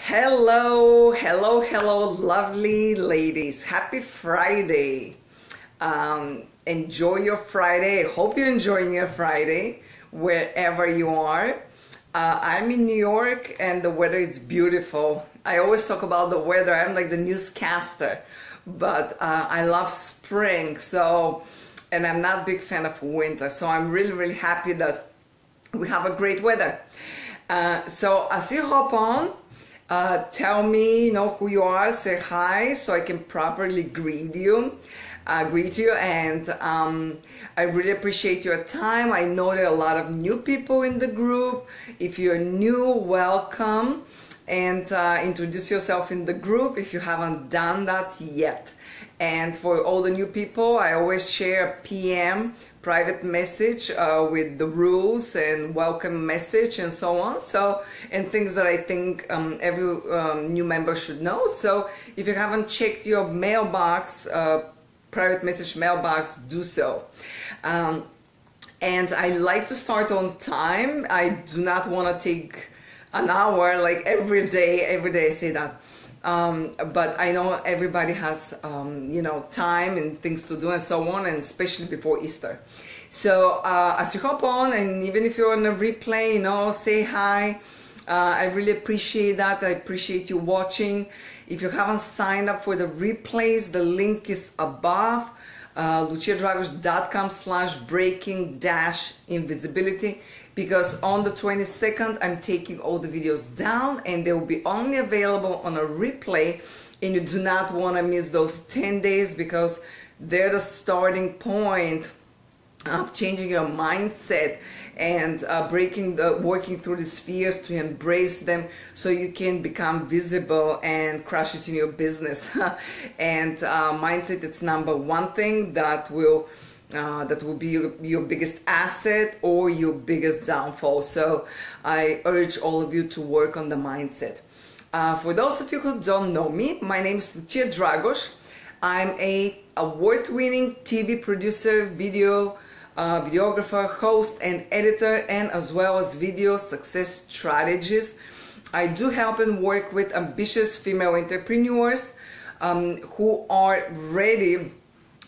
Hello, hello, hello, lovely ladies. Happy Friday. Enjoy your Friday. I hope you're enjoying your Friday wherever you are. I'm in New York and the weather is beautiful. I always talk about the weather. I'm like the newscaster, but I love spring. And I'm not a big fan of winter. So I'm really, really happy that we have a great weather. So as you hop on, tell me, who you are, say hi, so I can properly greet you, and I really appreciate your time. I know there are a lot of new people in the group. If you're new, welcome, and introduce yourself in the group if you haven't done that yet. And for all the new people, I always share a PM private message with the rules and welcome message and so on. And things that I think every new member should know. So if you haven't checked your mailbox, private message mailbox, do so. And I like to start on time. I do not want to take an hour like every day I say that. But I know everybody has, time and things to do and so on, and especially before Easter. So as you hop on, and even if you're on a replay, say hi. I really appreciate that. I appreciate you watching. If you haven't signed up for the replays, the link is above. luchiadragosh.com/breaking-invisibility, because on the 22nd I'm taking all the videos down and they will be only available on a replay, and you do not want to miss those 10 days because they're the starting point of changing your mindset and working through the spheres to embrace them so you can become visible and crush it in your business. And mindset, it's number one thing that will be your biggest asset or your biggest downfall. So I urge all of you to work on the mindset. For those of you who don't know me, my name is Luchia Dragosh. I'm an award-winning TV producer, videographer, host, and editor, and as well as video success strategist. I do help and work with ambitious female entrepreneurs who are ready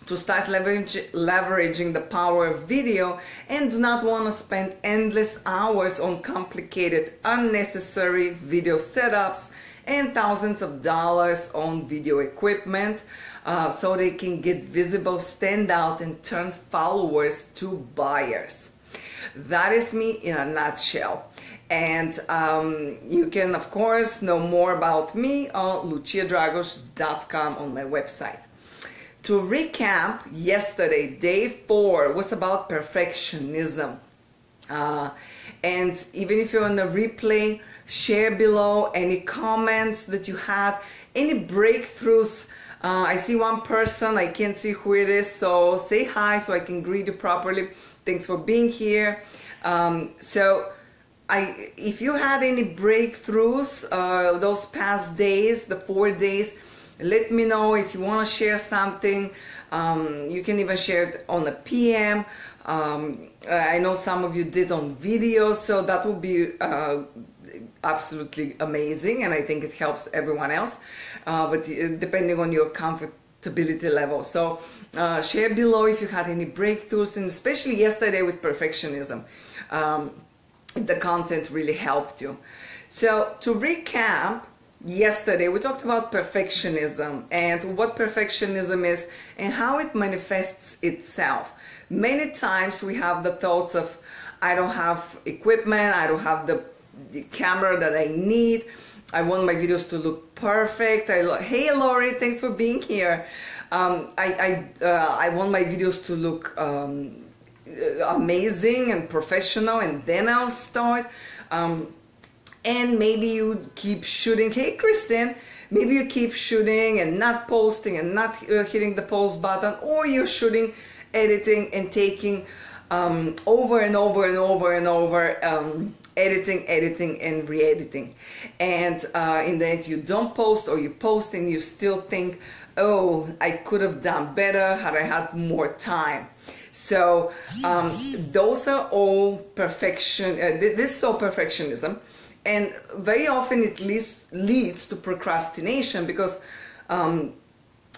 to start leveraging the power of video and do not want to spend endless hours on complicated, unnecessary video setups and thousands of dollars on video equipment, so they can get visible, stand out, and turn followers to buyers. That is me in a nutshell. And you can, of course, know more about me on luchiadragosh.com on my website. To recap, yesterday, day 4, was about perfectionism. And even if you're on the replay, share below any comments that you had, any breakthroughs. I see one person, I can't see who it is, so say hi so I can greet you properly. Thanks for being here. If you had any breakthroughs those past days, the 4 days, let me know. If you want to share something, you can even share it on a PM. I know some of you did on video, so that would be absolutely amazing, and I think it helps everyone else, but depending on your comfortability level. So share below if you had any breakthroughs, and especially yesterday with perfectionism, the content really helped you. So to recap, yesterday we talked about perfectionism and what perfectionism is and how it manifests itself. Many times we have the thoughts of, I don't have equipment, I don't have the camera that I need, I want my videos to look perfect. Hey Lori, thanks for being here. I want my videos to look amazing and professional, and then I'll start. And maybe you keep shooting. Hey Kristen, maybe you keep shooting and not posting and not hitting the post button, or you're shooting, editing, and taking over and over and over and over, editing and re-editing, and in the end you don't post, or you post and you still think, oh, I could have done better had I had more time. So those are all perfection. This is all perfectionism, and very often it leads to procrastination, because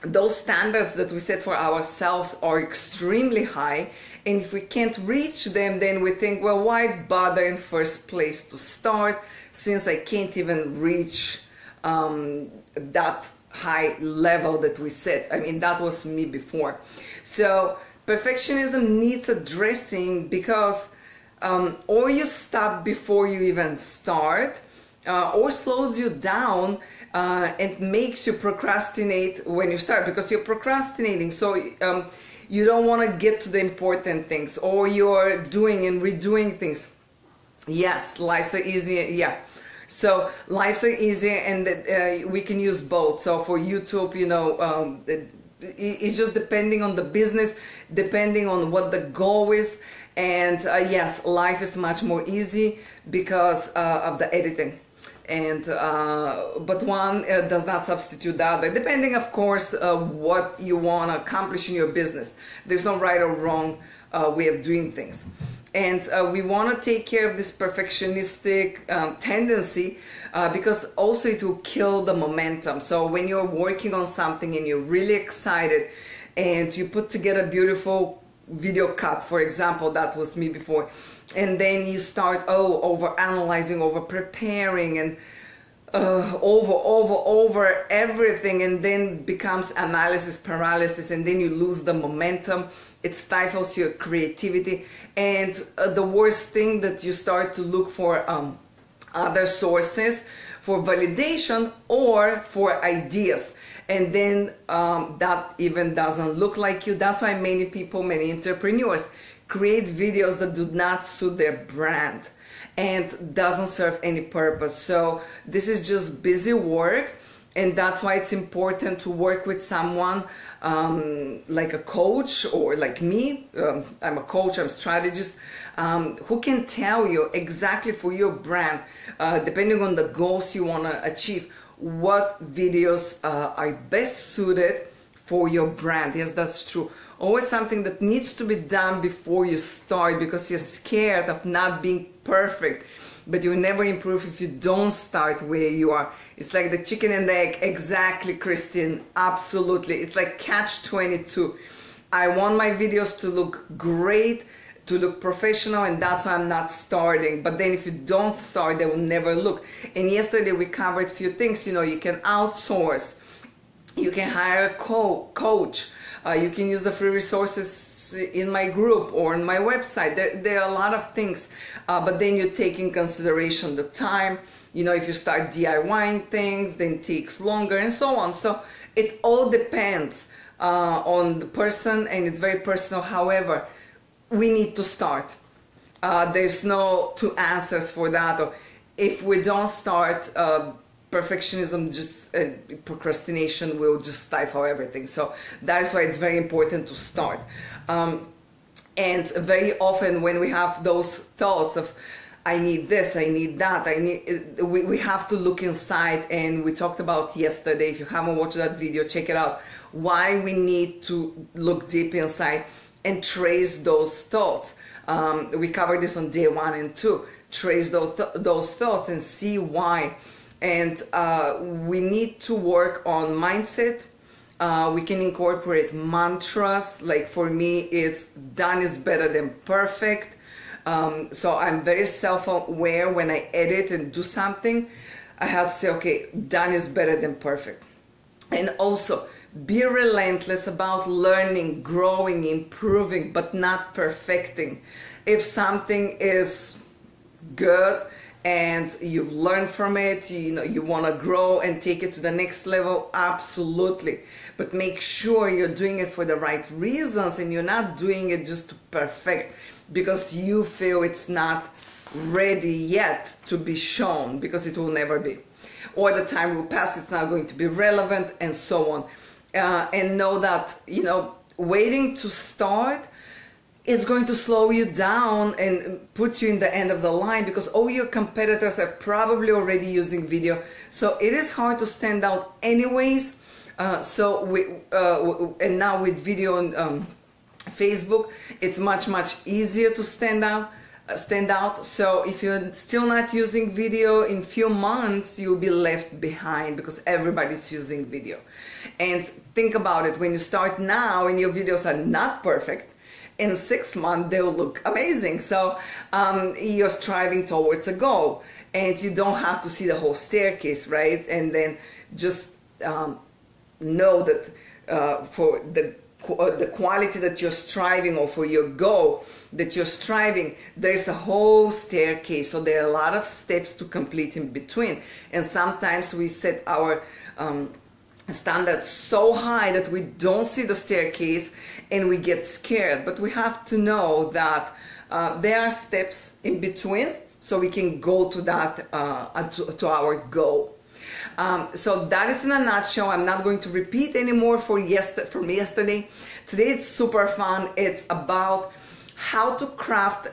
those standards that we set for ourselves are extremely high, and if we can't reach them, then we think, well, why bother in first place to start, since I can't even reach that high level that we set. I mean, that was me before. So perfectionism needs addressing, because or you stop before you even start, or slows you down and makes you procrastinate when you start, because you're procrastinating. So you don't want to get to the important things, or you're doing and redoing things. Yes, lives are easier. Yeah. So lives are easier, and we can use both. So for YouTube, you know, it's just depending on the business, depending on what the goal is. And yes, life is much more easy because of the editing. And but one does not substitute the other, depending, of course, what you want to accomplish in your business. There's no right or wrong way of doing things. And we want to take care of this perfectionistic tendency, because also it will kill the momentum. So when you're working on something and you're really excited and you put together a beautiful video cut, for example, that was me before, and then you start over analyzing, over preparing, and over everything, and then becomes analysis paralysis, and then you lose the momentum. It stifles your creativity, and the worst thing, that you start to look for other sources for validation or for ideas, and then that even doesn't look like you. That's why many people, many entrepreneurs create videos that do not suit their brand and doesn't serve any purpose. So this is just busy work, and that's why it's important to work with someone like a coach, or like me. I'm a coach, I'm a strategist, who can tell you exactly for your brand, depending on the goals you want to achieve, what videos are best suited for your brand. Yes, that's true. Always something that needs to be done before you start, because you're scared of not being perfect. But you will never improve if you don't start where you are. It's like the chicken and the egg. Exactly, Christine. Absolutely. It's like catch-22. I want my videos to look great, to look professional, and that's why I'm not starting. But then if you don't start, they will never look. And yesterday we covered a few things. You know, you can outsource. You can hire a coach. You can use the free resources in my group or on my website. There are a lot of things, but then you take in consideration the time. You know, if you start DIYing things, then it takes longer, and so on. So it all depends on the person, and it's very personal. However, we need to start. There's no two answers for that. Or if we don't start, perfectionism, just procrastination will just stifle everything. So that's why it's very important to start. And very often when we have those thoughts of, I need this, I need that, we have to look inside, and we talked about yesterday. If you haven't watched that video, check it out. Why we need to look deep inside and trace those thoughts. We covered this on day 1 and 2. Trace those thoughts and see why. And we need to work on mindset. We can incorporate mantras. Like for me, it's done is better than perfect. So I'm very self-aware when I edit and do something. I have to say, okay, done is better than perfect. And also, be relentless about learning, growing, improving, but not perfecting. If something is good and you've learned from it, you know, you want to grow and take it to the next level, absolutely. But make sure you're doing it for the right reasons, and you're not doing it just to perfect because you feel it's not ready yet to be shown, because it will never be. Or the time will pass, it's not going to be relevant, and so on. And know that, you know, waiting to start, it's going to slow you down and put you in the end of the line, because all your competitors are probably already using video. So it is hard to stand out anyways. And now with video on Facebook, it's much easier to stand out. stand out. So if you're still not using video, in few months you'll be left behind because everybody's using video. And think about it, when you start now and your videos are not perfect, in 6 months they'll look amazing. So you're striving towards a goal, and you don't have to see the whole staircase, right? And then just know that for the quality that you're striving, or for your goal that you're striving, there's a whole staircase. So there are a lot of steps to complete in between. And sometimes we set our standards so high that we don't see the staircase and we get scared. But we have to know that there are steps in between, so we can go to that to our goal. So that is in a nutshell. I'm not going to repeat anymore from yesterday. Today it's super fun. It's about how to craft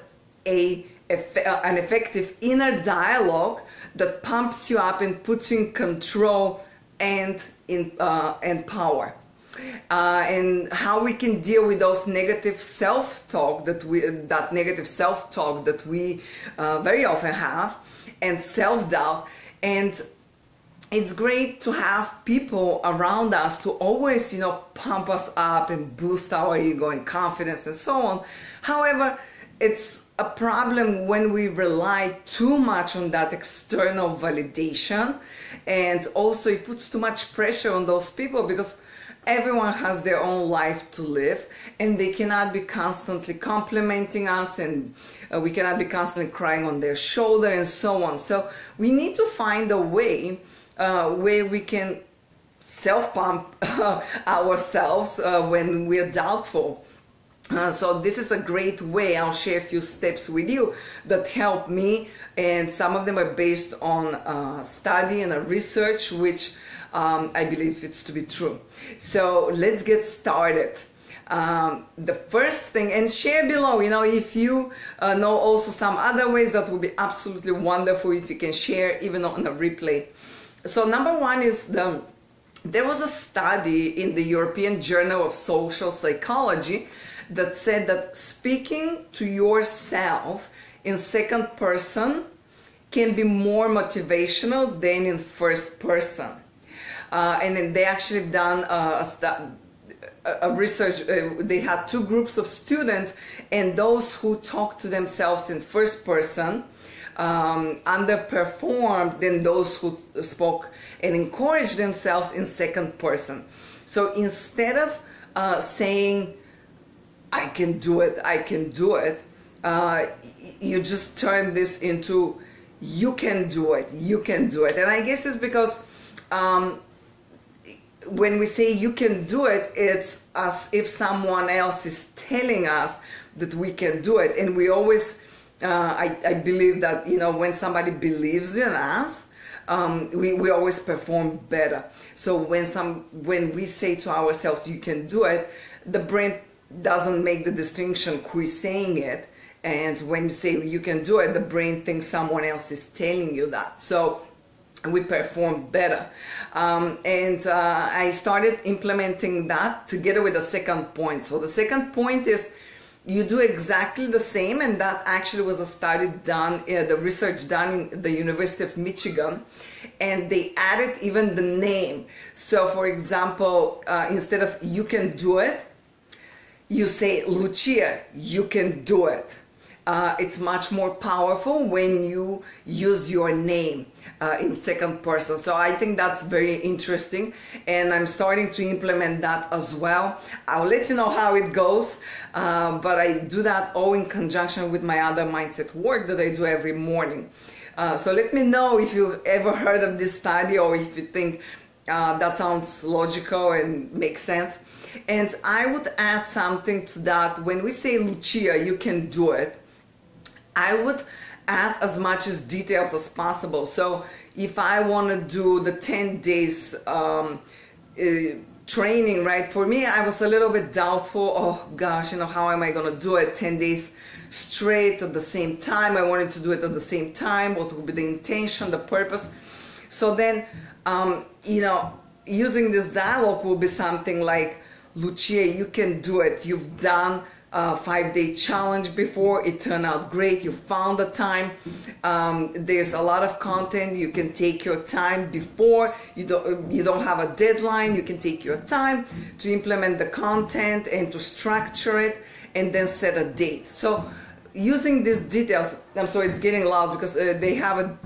an effective inner dialogue that pumps you up and puts you in control and in power. And how we can deal with those negative self-talk that we very often have, and self-doubt. And it's great to have people around us to always, you know, pump us up and boost our ego and confidence and so on. However, it's a problem when we rely too much on that external validation, and also it puts too much pressure on those people, because everyone has their own life to live, and they cannot be constantly complimenting us, and we cannot be constantly crying on their shoulder and so on. So we need to find a way where we can self-pump ourselves when we're doubtful. So this is a great way. I'll share a few steps with you that help me, and some of them are based on study and research, which I believe it's to be true. So let's get started. The first thing, and share below, you know, if you know also some other ways, that would be absolutely wonderful if you can share even on a replay. So number one is there was a study in the European Journal of Social Psychology that said that speaking to yourself in second person can be more motivational than in first person. And then they actually done a research. They had two groups of students, and those who talked to themselves in first person underperformed than those who spoke and encouraged themselves in second person. So instead of saying, I can do it, I can do it, you just turn this into, you can do it, you can do it. And I guess it's because when we say you can do it, it's as if someone else is telling us that we can do it. And we always, I believe that, you know, when somebody believes in us, we always perform better. So when we say to ourselves, you can do it, the brain doesn't make the distinction who is saying it. And when you say you can do it, the brain thinks someone else is telling you that. So we perform better. I started implementing that together with the second point. So the second point is you do exactly the same, and that actually was a study done, the research done in the University of Michigan, and they added even the name. So for example, instead of you can do it, you say, Luchia, you can do it. It's much more powerful when you use your name in second person. So I think that's very interesting, and I'm starting to implement that as well. I'll let you know how it goes, but I do that all in conjunction with my other mindset work that I do every morning. So let me know if you ever heard of this study, or if you think that sounds logical and makes sense. And I would add something to that. When we say, Luchia, you can do it, I would add as much as details as possible. So if I want to do the 10 days training, right? For me, I was a little bit doubtful. Oh gosh, you know, how am I going to do it 10 days straight at the same time? I wanted to do it at the same time. What would be the intention, the purpose? So then, you know, using this dialogue will be something like, Luchia, you can do it. You've done 5-day challenge before. It turned out great. You found the time. There's a lot of content. You can take your time before. You don't have a deadline. You can take your time to implement the content and to structure it and then set a date. So using these details, I'm sorry, it's getting loud because they have a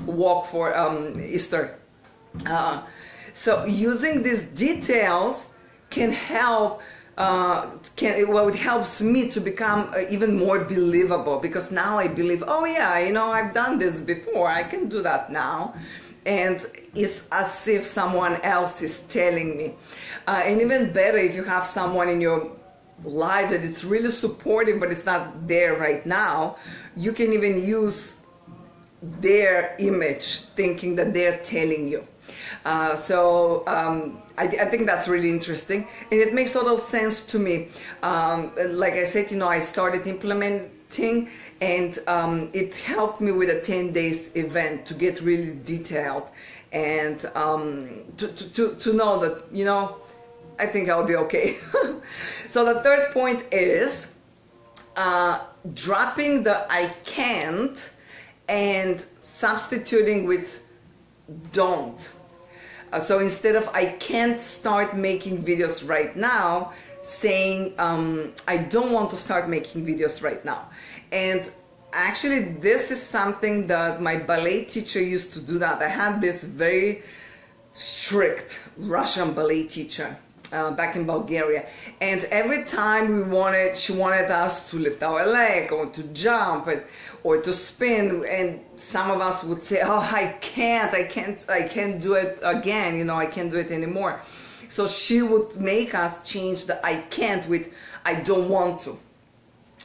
walk for Easter. So using these details can help, it helps me to become even more believable, because now I believe, oh yeah, you know, I've done this before, I can do that now. And it's as if someone else is telling me. And even better, if you have someone in your life that it's really supportive, but it's not there right now, you can even use their image, thinking that they're telling you. I think that's really interesting, and it makes a lot of sense to me. Like I said, you know, I started implementing, and it helped me with a 10 days event to get really detailed, and to know that, you know, I think I'll be okay. So the third point is dropping the I can't and substituting with don't. So instead of I can't start making videos right now, saying I don't want to start making videos right now. And actually this is something that my ballet teacher used to do that. I had this very strict Russian ballet teacher back in Bulgaria, and every time she wanted us to lift our leg or to jump or to spin, and some of us would say, oh, I can't do it again, you know, I can't do it anymore. So she would make us change the I can't with I don't want to.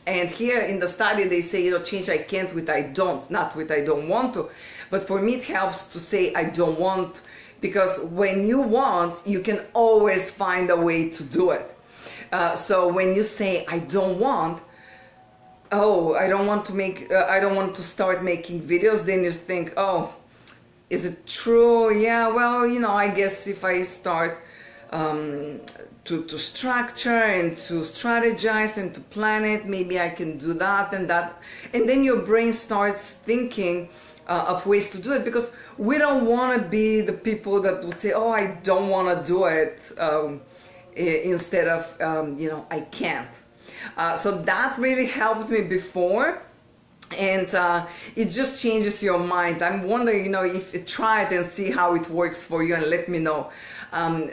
And here in the study they say, you know, change I can't with I don't, not with I don't want to. But for me it helps to say I don't want, because when you want, you can always find a way to do it. So when you say I don't want, oh, I don't want to start making videos, then you think, oh, is it true? Yeah, well, you know, I guess if I start to structure and to strategize and to plan it, maybe I can do that and that. And then your brain starts thinking of ways to do it, because we don't want to be the people that would say, oh, I don't want to do it, instead of, you know, I can't. So that really helped me before, and it just changes your mind. I'm wondering, you know, if you try it and see how it works for you, and let me know.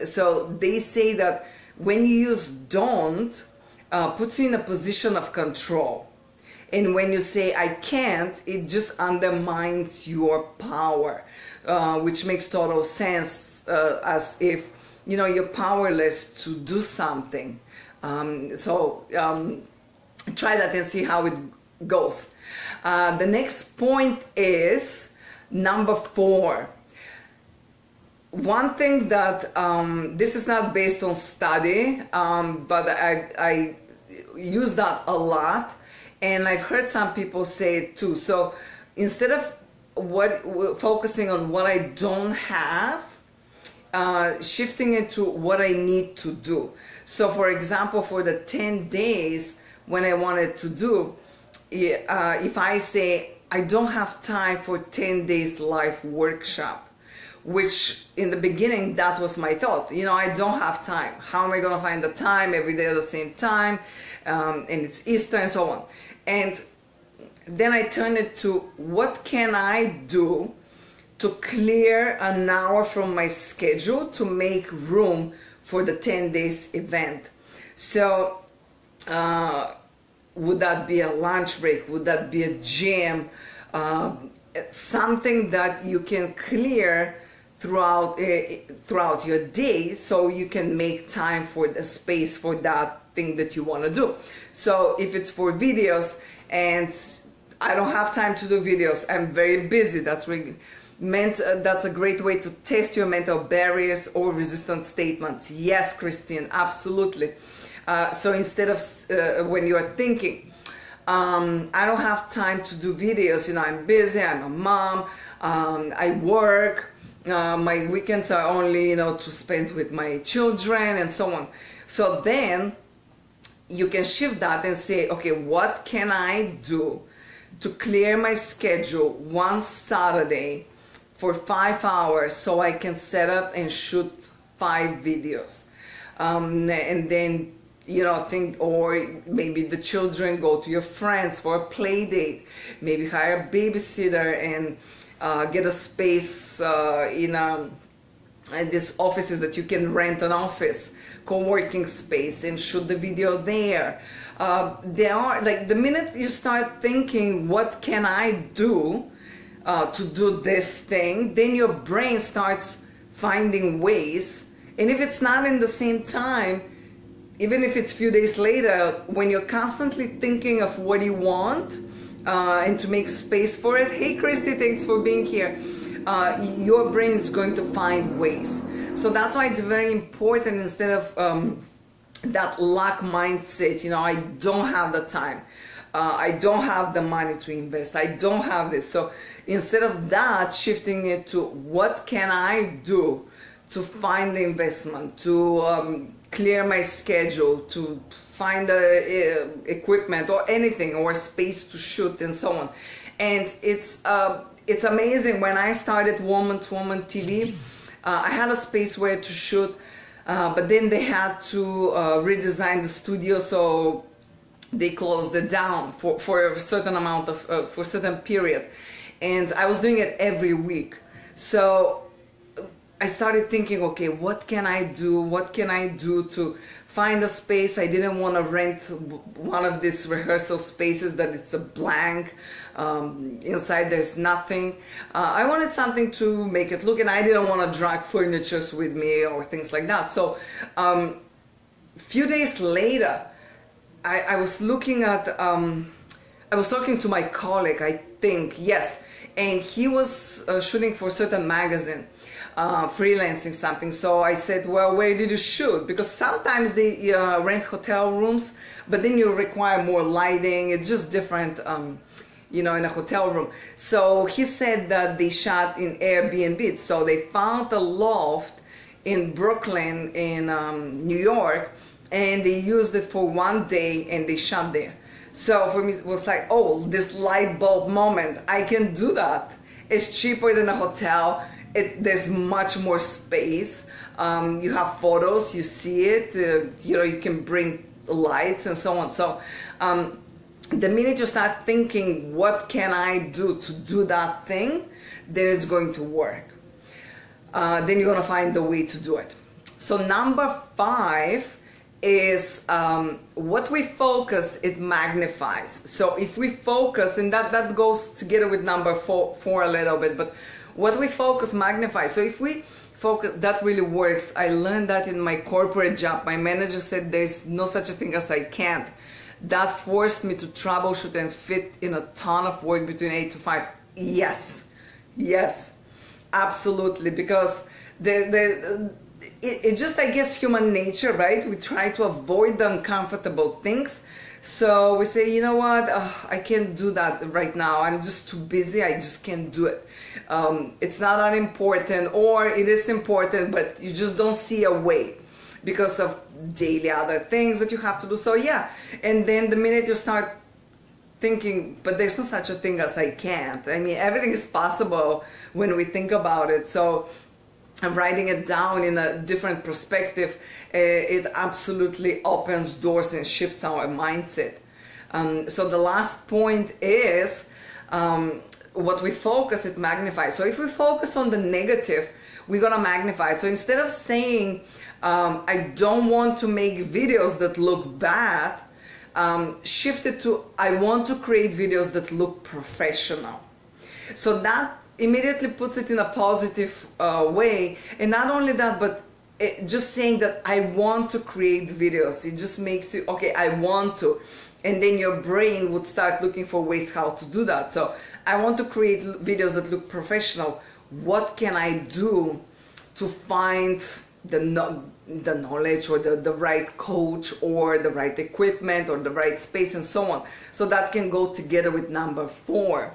So they say that when you use don't, puts you in a position of control. And when you say I can't, it just undermines your power, which makes total sense, as if, you know, you're powerless to do something. Try that and see how it goes. The next point is number 4. One thing that, this is not based on study, but I use that a lot. And I've heard some people say it too. So instead of focusing on what I don't have, shifting it to what I need to do. So for example, for the 10 days when I wanted to do, if I say I don't have time for 10 days live workshop, which in the beginning that was my thought, you know, I don't have time. How am I going to find the time every day at the same time? And it's Easter and so on. And then I turned it to what can I do to clear an hour from my schedule to make room for the 10 days event. So would that be a lunch break? Would that be a gym? Something that you can clear throughout your day, so you can make time for the space for that thing that you want to do. So if it's for videos and I don't have time to do videos, I'm very busy, that's a great way to test your mental barriers or resistant statements. Yes, Christine, absolutely. So instead of when you are thinking, I don't have time to do videos, you know, I'm busy, I'm a mom, I work, my weekends are only, you know, to spend with my children and so on. So then you can shift that and say, okay, what can I do to clear my schedule one Saturday for 5 hours so I can set up and shoot 5 videos? And then, you know, think, or maybe the children go to your friends for a play date, maybe hire a babysitter and get a space in these offices that you can rent an office, co-working space, and shoot the video there. There are, like, the minute you start thinking, what can I do to do this thing, then your brain starts finding ways. And if it's not in the same time, even if it's a few days later, when you're constantly thinking of what you want and to make space for it, hey Christy, thanks for being here, your brain is going to find ways. So that's why it's very important, instead of that lack mindset, you know, I don't have the time, I don't have the money to invest, I don't have this. So instead of that, shifting it to what can I do to find the investment, to clear my schedule, to find equipment or anything, or space to shoot and so on. And it's amazing. When I started Woman to Woman TV, I had a space where to shoot, but then they had to redesign the studio, so they closed it down for a certain amount of for a certain period, and I was doing it every week. So I started thinking, okay, what can I do? What can I do to find a space? I didn't want to rent one of these rehearsal spaces that it's a blank. Inside there's nothing. I wanted something to make it look, and I didn't want to drag furniture with me or things like that. So a few days later, I was looking at, I was talking to my colleague, I think, yes, and he was shooting for a certain magazine, freelancing something. So I said, well, where did you shoot? Because sometimes they rent hotel rooms, but then you require more lighting. It's just different, you know, in a hotel room. So he said that they shot in Airbnb. So they found a loft in Brooklyn, in New York, and they used it for one day and they shot there. So for me, it was like, oh, this light bulb moment, I can do that. It's cheaper than a hotel. There's much more space. You have photos, you see it, you know, you can bring lights and so on. So the minute you start thinking, what can I do to do that thing, then it's going to work. Then you're going to find the way to do it. So number 5 is what we focus, it magnifies. So if we focus, and that goes together with number 4 a little bit, but what we focus magnifies. So if we focus, that really works. I learned that in my corporate job. My manager said there's no such a thing as I can't. That forced me to troubleshoot and fit in a ton of work between 8 to 5. Yes, yes, absolutely, because it's just, I guess, human nature, right? We try to avoid the uncomfortable things. So we say, you know what, I can't do that right now. I'm just too busy. I just can't do it. It's not unimportant, or it is important, but you just don't see a way because of daily other things that you have to do. So yeah, and then the minute you start thinking, but there's no such a thing as I can't. I mean, everything is possible when we think about it. So writing it down in a different perspective, it absolutely opens doors and shifts our mindset. So the last point is what we focus, it magnifies. So if we focus on the negative, we're gonna magnify it. So instead of saying, I don't want to make videos that look bad, shift it to, I want to create videos that look professional. So that immediately puts it in a positive way. And not only that, but just saying that I want to create videos, it just makes you, okay, I want to. And then your brain would start looking for ways how to do that. So I want to create videos that look professional. What can I do to find the knowledge or the right coach or the right equipment or the right space and so on? So that can go together with number 4.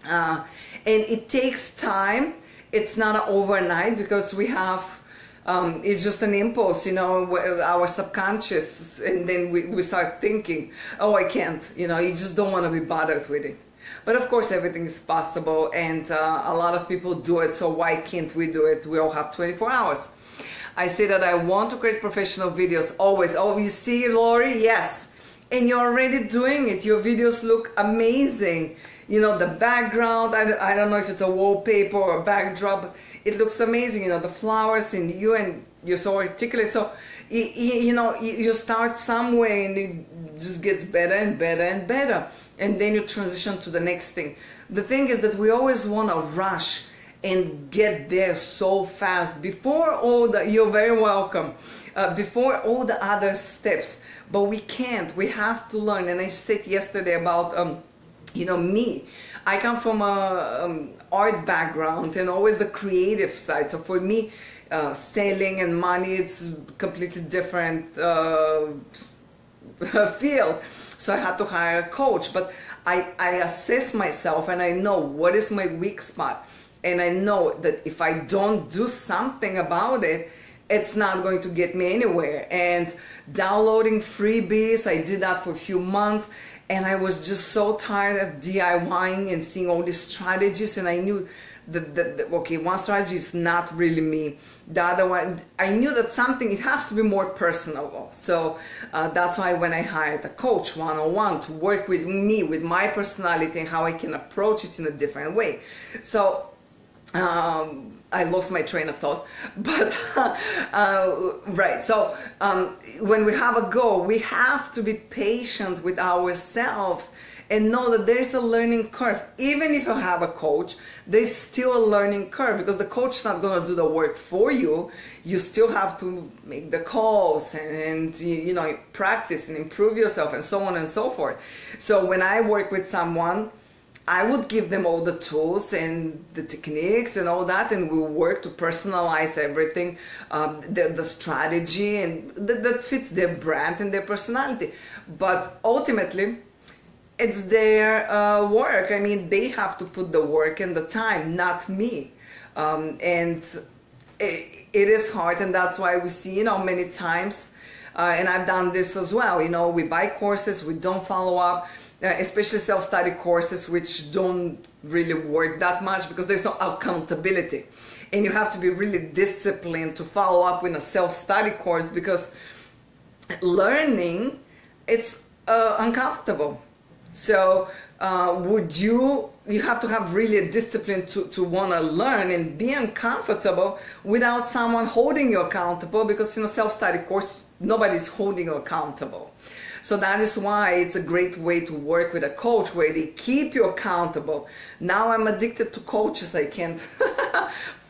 And it takes time. It's not overnight, because we have It's just an impulse, our subconscious, and then we start thinking, oh, I can't, you just don't want to be bothered with it. But of course, everything is possible, and a lot of people do it, so why can't we do it? We all have 24 hours. I say that I want to create professional videos always. Oh, you see, Lori? Yes. And you're already doing it. Your videos look amazing. The background, I don't know if it's a wallpaper or a backdrop. It looks amazing, the flowers and you're so articulate. So, you start somewhere and it just gets better and better and better. And then you transition to the next thing. The thing is that we always want to rush and get there so fast before you're very welcome, before all the other steps. But we can't. We have to learn. And I said yesterday about, me. I come from a art background and always the creative side. So for me, selling and money, it's completely different field. So I had to hire a coach. But I assess myself and I know what is my weak spot. And I know that if I don't do something about it, it's not going to get me anywhere. And downloading freebies, I did that for a few months. And I was just so tired of DIYing and seeing all these strategies. And I knew that okay, one strategy is not really me. The other one, I knew that it has to be more personable. So that's why when I hired a coach one-on-one to work with me, with my personality and how I can approach it in a different way. So I lost my train of thought, but right. So when we have a goal, we have to be patient with ourselves and know that there's a learning curve. Even if you have a coach, there's still a learning curve because the coach is not going to do the work for you. You still have to make the calls and practice and improve yourself and so on and so forth. So when I work with someone, I would give them all the tools and the techniques and all that, and we'll work to personalize everything, the strategy, and that fits their brand and their personality. But ultimately, it's their work. I mean, they have to put the work and the time, not me. And it is hard, and that's why we see, many times, and I've done this as well, we buy courses, we don't follow up. Especially self-study courses, which don't really work that much because there's no accountability. And you have to be really disciplined to follow up with a self-study course because learning, it's uncomfortable. So you have to have really a discipline to want to learn and be uncomfortable without someone holding you accountable, because in a self-study course, nobody's holding you accountable. So that is why it's a great way to work with a coach where they keep you accountable. Now I'm addicted to coaches. I can't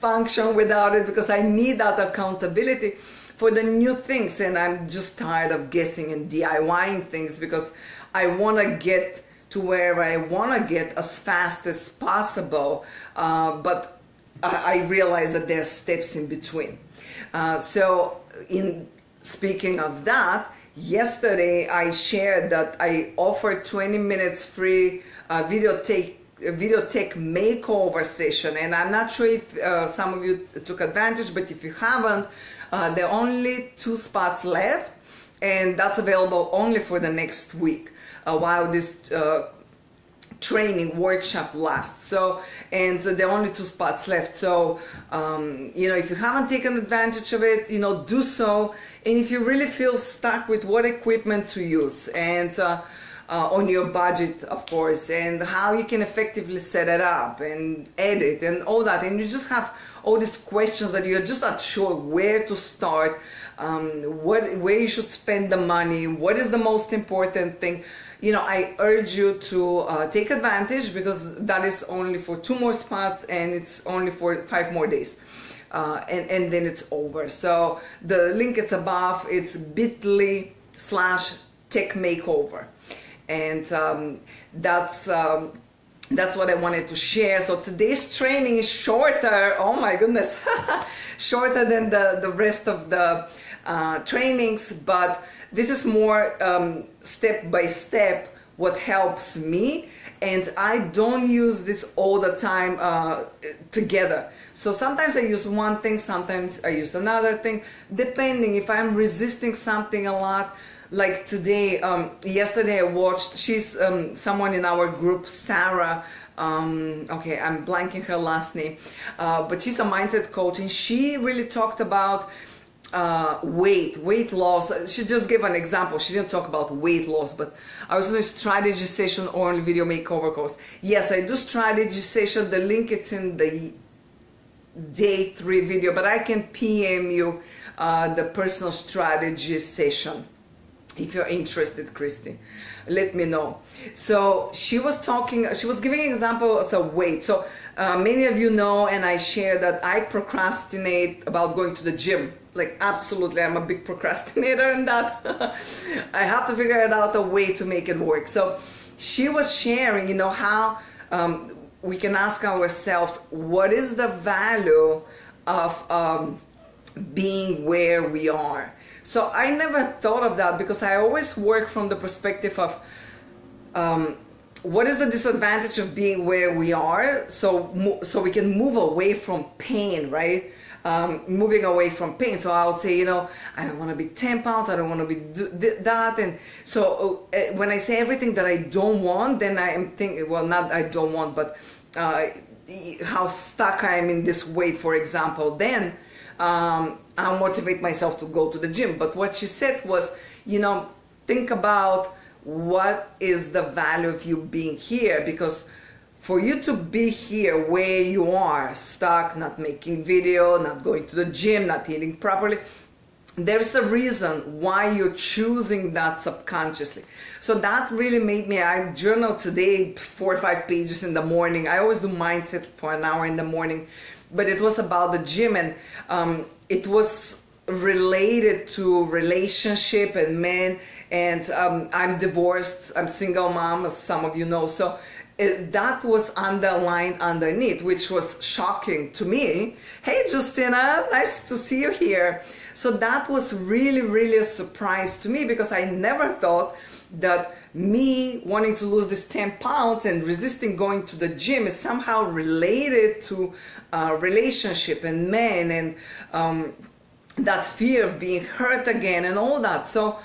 function without it because I need that accountability for the new things. And I'm just tired of guessing and DIYing things because I want to get to where I want to get as fast as possible. But I realize that there are steps in between. So in speaking of that, yesterday I shared that I offered 20 minutes free video tech makeover session, and I'm not sure if some of you took advantage, but if you haven't, there are only 2 spots left, and that's available only for the next week while this training workshop lasts. So, and there are only 2 spots left. So, if you haven't taken advantage of it, do so. And if you really feel stuck with what equipment to use and on your budget, of course, and how you can effectively set it up and edit and all that, and you just have all these questions that you're just not sure where to start, where you should spend the money, what is the most important thing, I urge you to take advantage, because that is only for 2 more spots and it's only for 5 more days. And then it's over. So the link is above. It's bit.ly/techmakeover. And that's what I wanted to share. So today's training is shorter. Oh my goodness. Shorter than the rest of the trainings, but this is more step by step what helps me, and I don't use this all the time together. So sometimes I use one thing, sometimes I use another thing, depending if I'm resisting something a lot. Like today, yesterday I watched, she's someone in our group, Sarah, okay, I'm blanking her last name, but she's a mindset coach, and she really talked about weight loss. She just gave an example. She didn't talk about weight loss, but I was doing strategy session or on video makeover course. Yes, I do strategy session. The link it's in the day 3 video, but I can PM you the personal strategy session. If you're interested, Christy, let me know. So she was talking, she was giving examples of weight. So many of you know, and I share that I procrastinate about going to the gym. Like absolutely, I'm a big procrastinator in that. I have to figure out a way to make it work. So she was sharing, you know, how we can ask ourselves, what is the value of being where we are? So I never thought of that, because I always work from the perspective of what is the disadvantage of being where we are, so we can move away from pain, right? Moving away from pain. So I would say, you know, I don't want to be 10 pounds, I don't want to be that. And so when I say everything that I don't want, then I am thinking, well, not I don't want, but how stuck I am in this weight, for example, then I'll motivate myself to go to the gym. But what she said was, you know, think about what is the value of you being here, because for you to be here where you are, stuck, not making video, not going to the gym, not eating properly, there's a reason why you're choosing that subconsciously. So that really made me, I journal today 4 or 5 pages in the morning. I always do mindset for an hour in the morning, but it was about the gym, and it was related to relationship and men, and I'm divorced, I'm single mom, as some of you know. So that was underlined underneath, which was shocking to me. Hey Justina, nice to see you here. So that was really, really a surprise to me, because I never thought that me wanting to lose this 10 pounds and resisting going to the gym is somehow related to relationship and men, and that fear of being hurt again and all that. So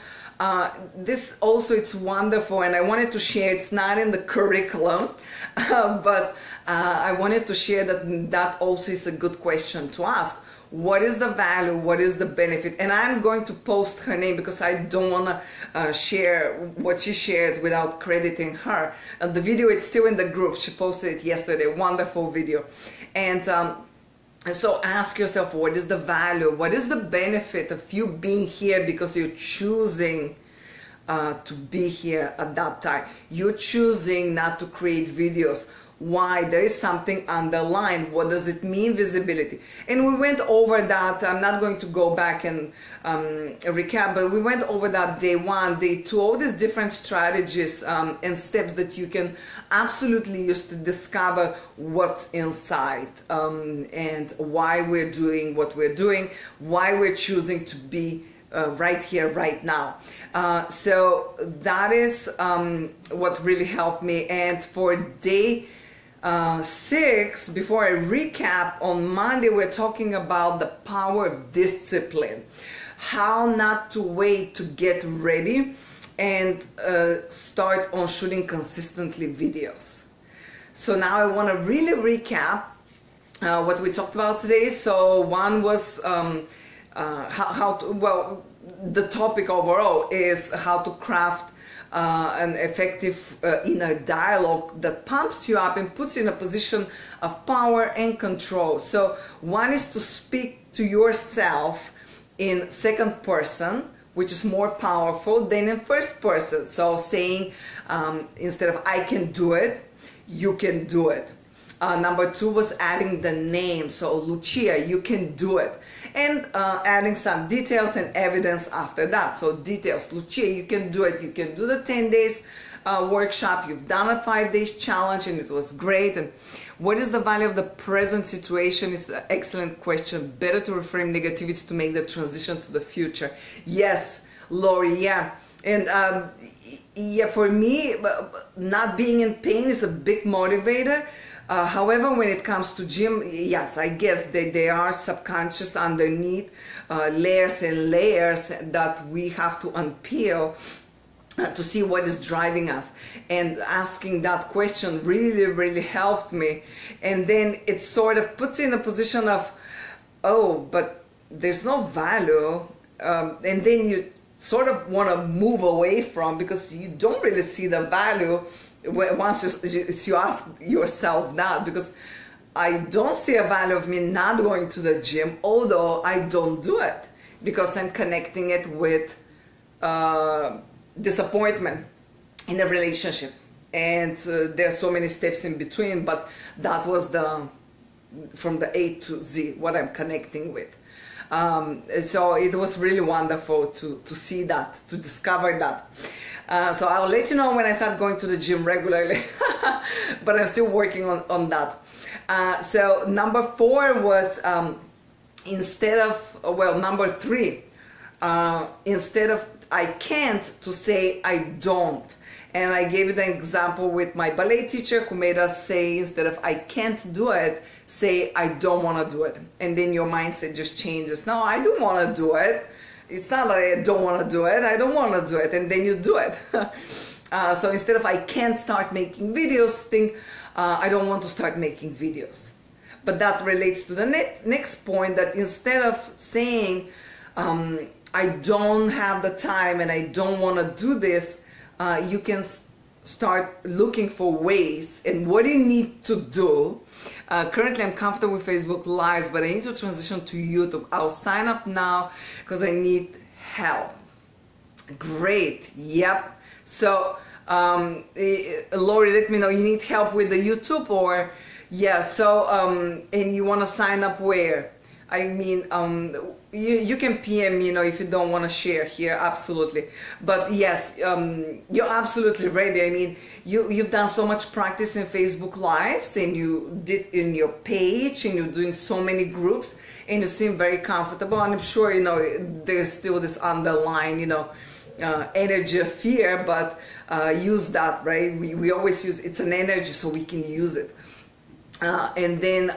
this also, it's wonderful, and I wanted to share, it's not in the curriculum, but I wanted to share that also is a good question to ask. What is the value? What is the benefit? And I'm going to post her name, because I don't want to share what she shared without crediting her. The video, it's still in the group. She posted it yesterday. Wonderful video. And so ask yourself, what is the value? What is the benefit of you being here because you're choosing to be here at that time? You're choosing not to create videos. Why? There is something underlined. What does it mean, visibility? And we went over that. I'm not going to go back and recap, but we went over that day 1, day 2, all these different strategies and steps that you can absolutely use to discover what's inside, and why we're doing what we're doing, why we're choosing to be right here, right now. So that is what really helped me. And for day 6, before I recap, on Monday we're talking about the power of discipline, how not to wait to get ready and start on shooting consistently videos. So now I want to really recap what we talked about today. So one was how to, well, the topic overall is how to craft an effective inner dialogue that pumps you up and puts you in a position of power and control. So one is to speak to yourself in second person, which is more powerful than in first person. So saying, instead of I can do it, you can do it. Number 2 was adding the name. So Luchia, you can do it. And adding some details and evidence after that. So details, Luchia, you can do it. You can do the 10 days workshop. You've done a 5 days challenge and it was great. And what is the value of the present situation is an excellent question. Better to reframe negativity to make the transition to the future. Yes, Lori, yeah. And yeah, for me, not being in pain is a big motivator. However, when it comes to gym, yes, I guess that they are subconscious underneath layers and layers that we have to unpeel to see what is driving us. And asking that question really helped me. And then it sort of puts you in a position of, oh, but there's no value. And then you sort of want to move away from, because you don't really see the value once you ask yourself that. Because I don't see a value of me not going to the gym, although I don't do it, because I'm connecting it with disappointment in a relationship. And there's so many steps in between, but that was from the A to Z, what I'm connecting with. So it was really wonderful to see that, to discover that. So I'll let you know when I start going to the gym regularly, but I'm still working on that. So number 4 was, number 3, instead of I can't, to say I don't. And I gave you the example with my ballet teacher, who made us say, instead of I can't do it, say I don't want to do it. And then your mindset just changes. No, I do want to do it. It's not like I don't want to do it. I don't want to do it. And then you do it. So instead of I can't start making videos, think I don't want to start making videos. But that relates to the next point, that instead of saying I don't have the time and I don't want to do this, you can start looking for ways and what you need to do. Currently I'm comfortable with Facebook Lives, but I need to transition to YouTube. I'll sign up now because I need help. Great. Yep. So Lori, let me know, you need help with the YouTube, or yeah, so and you want to sign up where? I mean, you can PM me, if you don't want to share here, absolutely. But yes, you're absolutely ready. I mean, you've done so much practice in Facebook Lives, and you did in your page, and you're doing so many groups, and you seem very comfortable. And I'm sure, there's still this underlying, energy of fear, but use that, right? We always use, it's an energy, so we can use it. And then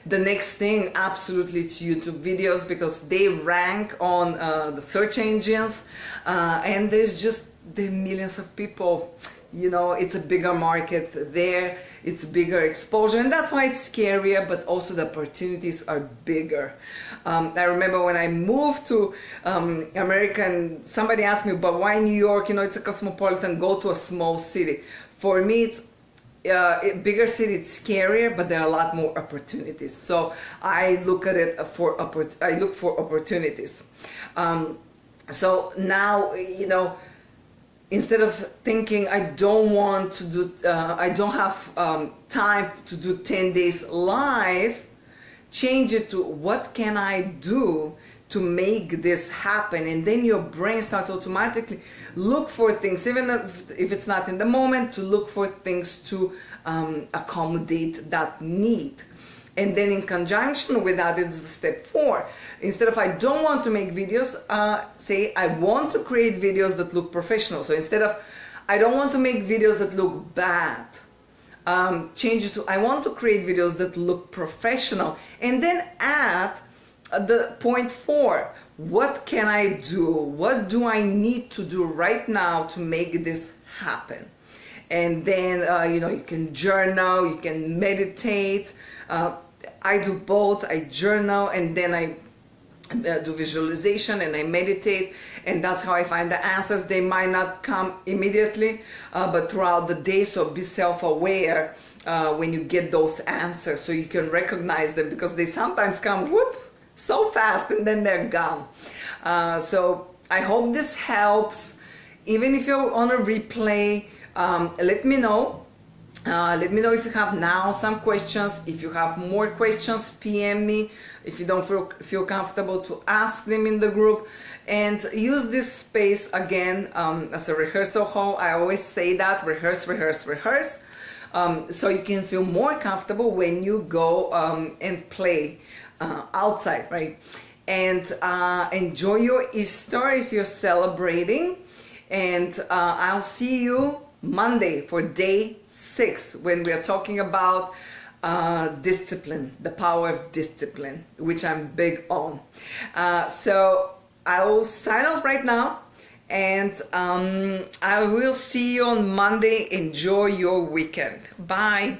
the next thing, absolutely, it's YouTube videos, because they rank on the search engines, and there are millions of people. It's a bigger market there, it's bigger exposure, and that's why it's scarier, but also the opportunities are bigger. I remember when I moved to America, and somebody asked me, but why New York? It's a cosmopolitan, go to a small city. For me, it's bigger city, it's scarier, but there are a lot more opportunities. So I look at it I look for opportunities. So now, instead of thinking I don't want to do, I don't have time to do 10 days live, change it to what can I do to make this happen. And then your brain starts automatically look for things, even if it's not in the moment, to look for things to accommodate that need. And then in conjunction with that is step 4. Instead of I don't want to make videos, say I want to create videos that look professional. So instead of I don't want to make videos that look bad, change it to I want to create videos that look professional. And then add the point 4, what can I do? What do I need to do right now to make this happen? And then, you can journal, you can meditate. I do both. I journal, and then I do visualization, and I meditate, and that's how I find the answers. They might not come immediately, but throughout the day, so be self-aware when you get those answers, so you can recognize them, because they sometimes come, whoop, so fast, and then they're gone. So I hope this helps. Even if you're on a replay, let me know. Let me know if you have now some questions. If you have more questions, PM me. If you don't feel comfortable, to ask them in the group. And use this space again as a rehearsal hall. I always say that, rehearse, rehearse, rehearse. So you can feel more comfortable when you go and play outside, right? And enjoy your Easter if you're celebrating. And I'll see you Monday for day 7. 6 when we are talking about discipline, the power of discipline, which I'm big on. So I will sign off right now, and I will see you on Monday. Enjoy your weekend. Bye.